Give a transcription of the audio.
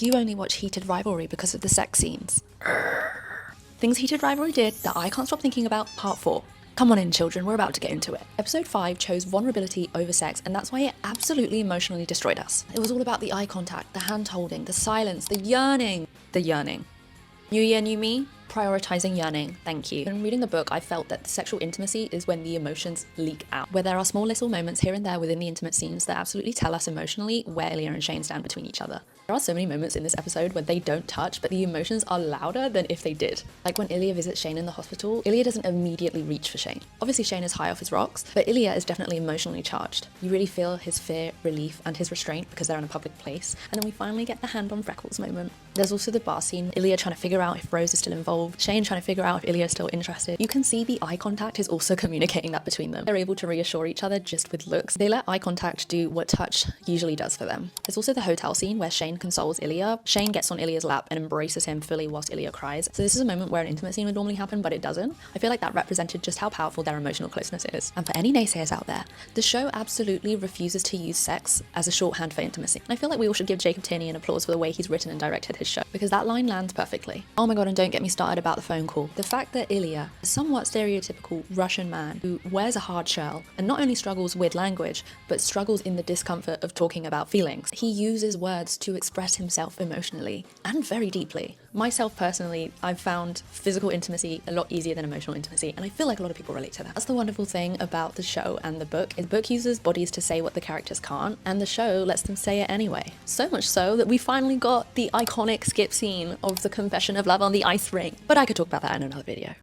You only watch Heated Rivalry because of the sex scenes. Things Heated Rivalry did that I can't stop thinking about, part 4. Come on in, children, we're about to get into it. Episode 5 chose vulnerability over sex, and that's why it absolutely emotionally destroyed us. It was all about the eye contact, the hand holding, the silence, the yearning. The yearning. New year, new me? Prioritizing yearning, thank you. When reading the book, I felt that the sexual intimacy is when the emotions leak out, where there are small little moments here and there within the intimate scenes that absolutely tell us emotionally where Ilya and Shane stand between each other. There are so many moments in this episode when they don't touch, but the emotions are louder than if they did. Like when Ilya visits Shane in the hospital, Ilya doesn't immediately reach for Shane. Obviously Shane is high off his rocks, but Ilya is definitely emotionally charged. You really feel his fear, relief, and his restraint because they're in a public place, and then we finally get the hand on freckles moment. There's also the bar scene, Ilya trying to figure out if Rose is still involved, Shane trying to figure out if Ilya is still interested. You can see the eye contact is also communicating that between them. They're able to reassure each other just with looks. They let eye contact do what touch usually does for them. There's also the hotel scene where Shane consoles Ilya. Shane gets on Ilya's lap and embraces him fully whilst Ilya cries. So this is a moment where an intimate scene would normally happen, but it doesn't. I feel like that represented just how powerful their emotional closeness is. And for any naysayers out there, the show absolutely refuses to use sex as a shorthand for intimacy. And I feel like we all should give Jacob Tierney an applause for the way he's written and directed his show, because that line lands perfectly. Oh my god, and don't get me started about the phone call. The fact that Ilya, a somewhat stereotypical Russian man who wears a hard shell and not only struggles with language, but struggles in the discomfort of talking about feelings, he uses words to express himself emotionally and very deeply. Myself personally, I've found physical intimacy a lot easier than emotional intimacy, and I feel like a lot of people relate to that. That's the wonderful thing about the show and the book. The book uses bodies to say what the characters can't, and the show lets them say it anyway. So much so that we finally got the iconic skip scene of the confession of love on the ice rink. But I could talk about that in another video.